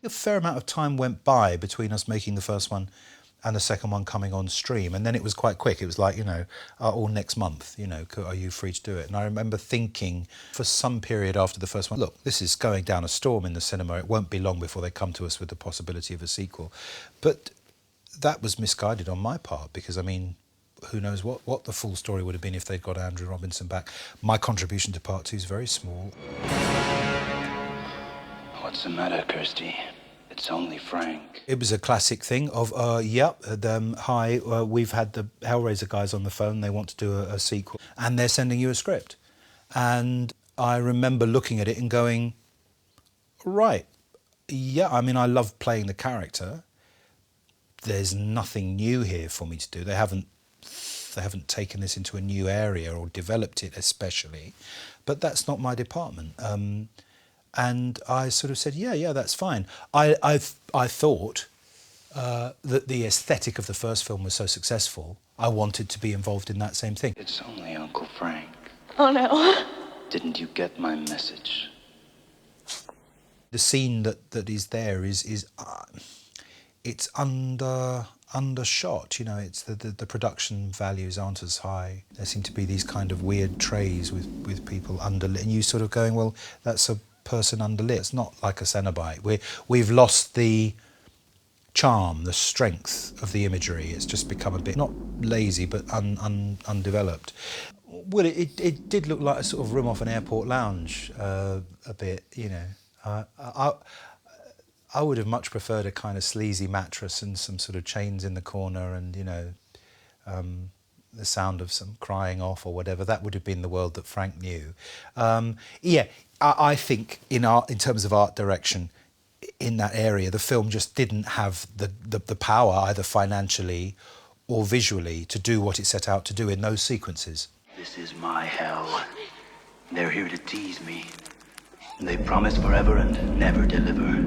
A fair amount of time went by between us making the first one and the second one coming on stream, and then it was quite quick. It was like, all next month, are you free to do it? And I remember thinking for some period after the first one, look, this is going down a storm in the cinema. It won't be long before they come to us with the possibility of a sequel. But that was misguided on my part, because, I mean, who knows what the full story would have been if they'd got Andrew Robinson back. My contribution to part 2 is very small. What's the matter, Kirsty? It's only Frank. It was a classic thing of, hi, we've had the Hellraiser guys on the phone, they want to do a sequel, and they're sending you a script. And I remember looking at it and going, right, yeah, I mean, I love playing the character. There's nothing new here for me to do. They haven't taken this into a new area or developed it especially, but that's not my department. And I sort of said, yeah, that's fine. I thought that the aesthetic of the first film was so successful, I wanted to be involved in that same thing. It's only Uncle Frank. Oh, no. Didn't you get my message? The scene that is there is it's undershot. It's the production values aren't as high. There seem to be these kind of weird trays with people underlit, and you sort of going, well, that's a person underlit. It's not like a Cenobite. We've lost the charm, the strength of the imagery. It's just become a bit, not lazy, but undeveloped. Well, it did look like a sort of room off an airport lounge, a bit, I would have much preferred a kind of sleazy mattress and some sort of chains in the corner and, the sound of some crying off or whatever. That would have been the world that Frank knew. I think in terms of art direction, in that area, the film just didn't have the power, either financially or visually, to do what it set out to do in those sequences. This is my hell. They're here to tease me. They promise forever and never deliver.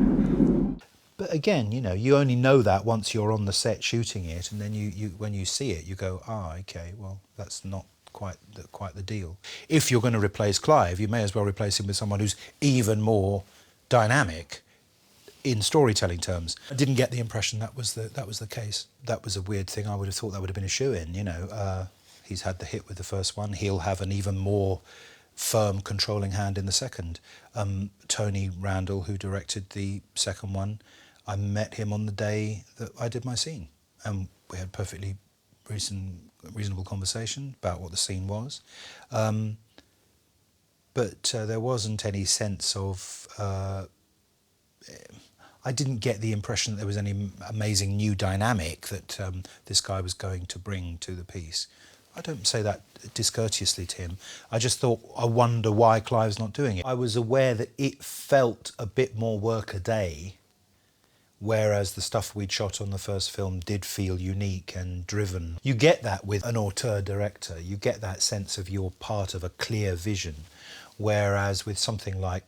But again, you only know that once you're on the set shooting it, and then you when you see it, you go, okay, well, that's not quite the deal. If you're going to replace Clive, you may as well replace him with someone who's even more dynamic in storytelling terms. I didn't get the impression that was the case. That was a weird thing. I would have thought that would have been a shoe-in. He's had the hit with the first one. He'll have an even more firm, controlling hand in the second. Tony Randall, who directed the second one, I met him on the day that I did my scene, and we had perfectly reasonable conversation about what the scene was. But there wasn't any sense of... I didn't get the impression that there was any amazing new dynamic that this guy was going to bring to the piece. I don't say that discourteously to him. I just thought, I wonder why Clive's not doing it. I was aware that it felt a bit more work a day, whereas the stuff we'd shot on the first film did feel unique and driven. You get that with an auteur director. You get that sense of you're part of a clear vision, whereas with something like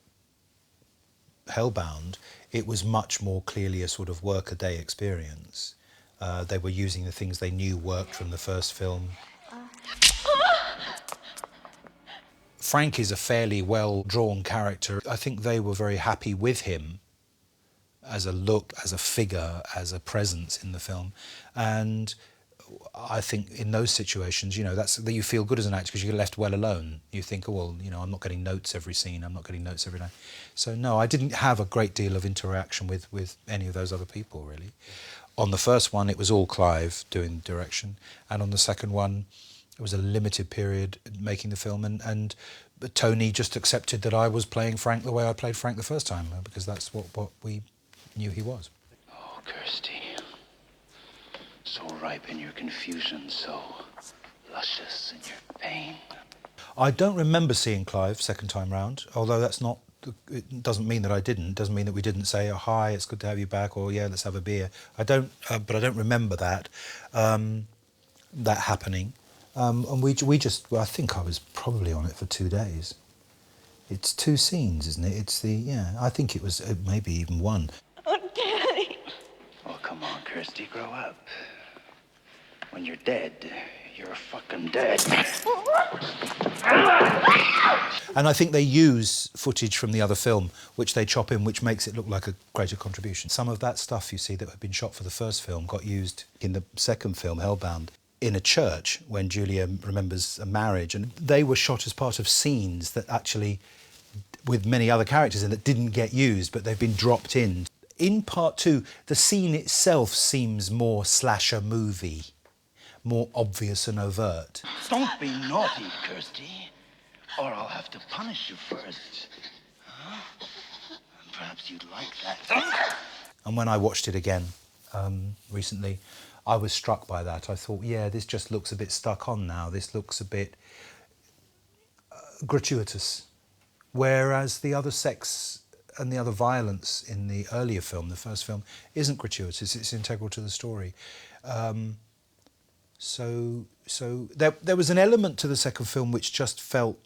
Hellbound, it was much more clearly a sort of work-a-day experience. They were using the things they knew worked from the first film. Frank is a fairly well-drawn character. I think they were very happy with him as a look, as a figure, as a presence in the film. And I think in those situations, that's that you feel good as an actor because you're left well alone. You think, I'm not getting notes every scene, I'm not getting notes every day. So no, I didn't have a great deal of interaction with any of those other people, really. On the first one, it was all Clive doing direction, and on the second one, it was a limited period making the film, and Tony just accepted that I was playing Frank the way I played Frank the first time, because that's what we knew he was. Oh, Kirsty. So ripe in your confusion, so luscious in your pain. I don't remember seeing Clive second time round, although it doesn't mean that I didn't. It doesn't mean that we didn't say, oh, hi, it's good to have you back, or yeah, let's have a beer. But I don't remember that happening. And we just, I think I was probably on it for 2 days. It's 2 scenes, isn't it? I think it was maybe even 1. Oh, Daddy. Oh, come on, Kirsty, grow up. When you're dead, you're fucking dead. And I think they use footage from the other film, which they chop in, which makes it look like a greater contribution. Some of that stuff, you see, that had been shot for the first film got used in the second film, Hellbound, in a church when Julia remembers a marriage. And they were shot as part of scenes that actually, with many other characters in, that didn't get used, but they've been dropped in. In part two, the scene itself seems more slasher movie, more obvious and overt. Don't be naughty, Kirsty, or I'll have to punish you first. Huh? Perhaps you'd like that. And when I watched it again recently, I was struck by that. I thought, yeah, this just looks a bit stuck on now. This looks a bit gratuitous. Whereas the other sex and the other violence in the earlier film, the first film, isn't gratuitous. It's integral to the story. So there was an element to the second film which just felt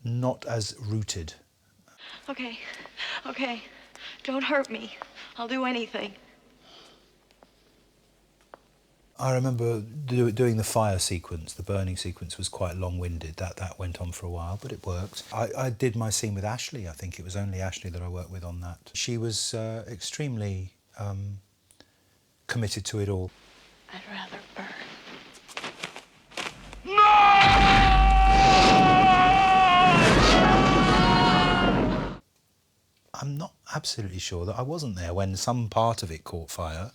not as rooted. Okay. Don't hurt me. I'll do anything. I remember doing the fire sequence. The burning sequence was quite long-winded. That went on for a while, but it worked. I did my scene with Ashley. I think it was only Ashley that I worked with on that. She was extremely committed to it all. I'd rather burn. I'm not absolutely sure that I wasn't there when some part of it caught fire.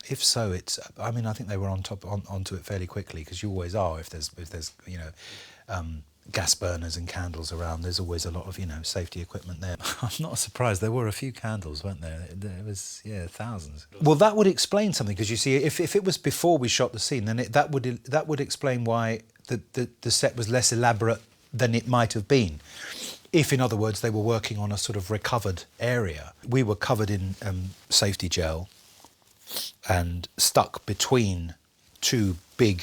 If so, I mean, I think they were onto it fairly quickly, because you always are if there's gas burners and candles around. There's always a lot of safety equipment there. I'm not surprised. There were a few candles, weren't there? There was thousands. Well, that would explain something, because you see, if it was before we shot the scene, then that would explain why the set was less elaborate than it might have been. If, in other words, they were working on a sort of recovered area. We were covered in safety gel and stuck between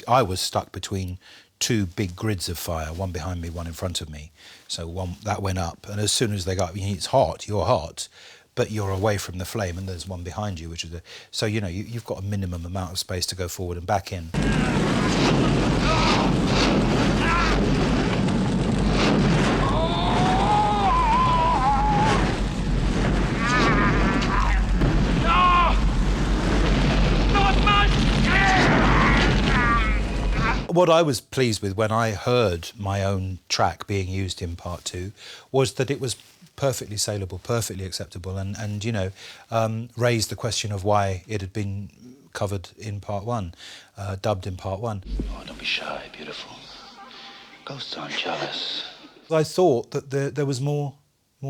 I was stuck between two big grids of fire, one behind me, one in front of me. So one that went up, and as soon as they got, it's hot, you're hot, but you're away from the flame, and there's one behind you, which is so you've got a minimum amount of space to go forward and back in. What I was pleased with when I heard my own track being used in part two was that it was perfectly saleable, perfectly acceptable, and raised the question of why it had been covered in part one, dubbed in part one. Oh, don't be shy, beautiful. Ghosts aren't jealous. I thought that there was more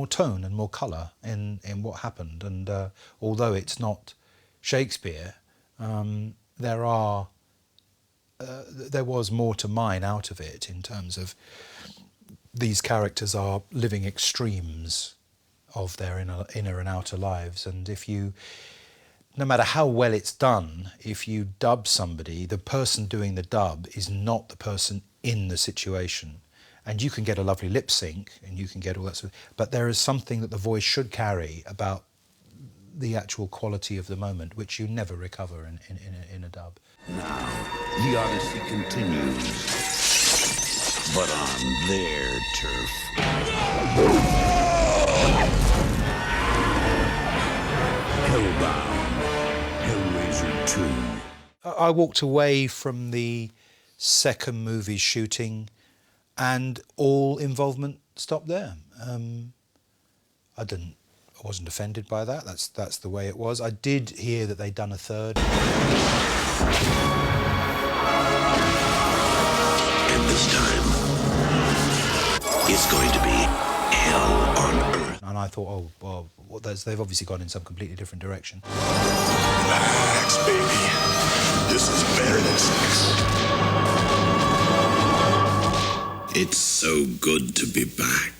tone and more colour in what happened, and although it's not Shakespeare, there was more to mine out of it, in terms of these characters are living extremes of their inner and outer lives, and no matter how well it's done, if you dub somebody, the person doing the dub is not the person in the situation. And you can get a lovely lip sync, and you can get all that sort of, but there is something that the voice should carry about the actual quality of the moment, which you never recover in a dub. Now, the odyssey continues, but on their turf. Hellbound, Hellraiser 2. I walked away from the second movie's shooting, and all involvement stopped there. I wasn't offended by that. That's the way it was. I did hear that they'd done a third. And this time, it's going to be hell on earth. And I thought, oh, well, they've obviously gone in some completely different direction. Relax, baby. This is better than sex. It's so good to be back.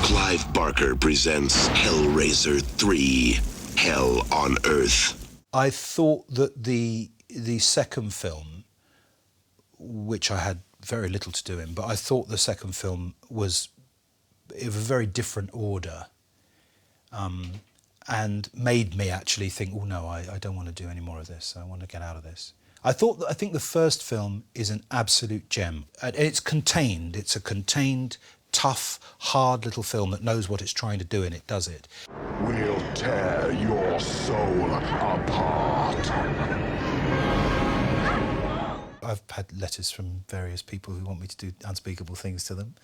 Clive Barker presents Hellraiser 3, Hell on Earth. I thought that the second film, which I had very little to do in, but I thought the second film was of a very different order, and made me actually think, oh no, I don't want to do any more of this. I want to get out of this. I think the first film is an absolute gem. And it's contained. It's a contained, tough, hard little film that knows what it's trying to do, and it does it. We'll tear your soul apart. I've had letters from various people who want me to do unspeakable things to them.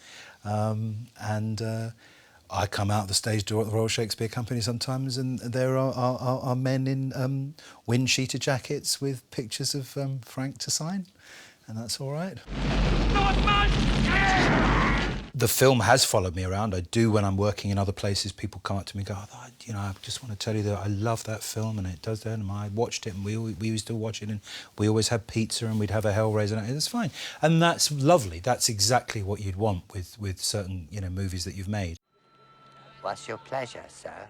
I come out the stage door at the Royal Shakespeare Company sometimes, and there are men in wind-sheeter jackets with pictures of Frank to sign, and that's all right. The film has followed me around. I do when I'm working in other places. People come up to me and go, oh, I just want to tell you that I love that film, and it does that, and I watched it, and we used to watch it, and we always had pizza, and we'd have a Hellraiser, and it's fine. And that's lovely. That's exactly what you'd want with certain movies that you've made. What's your pleasure, sir?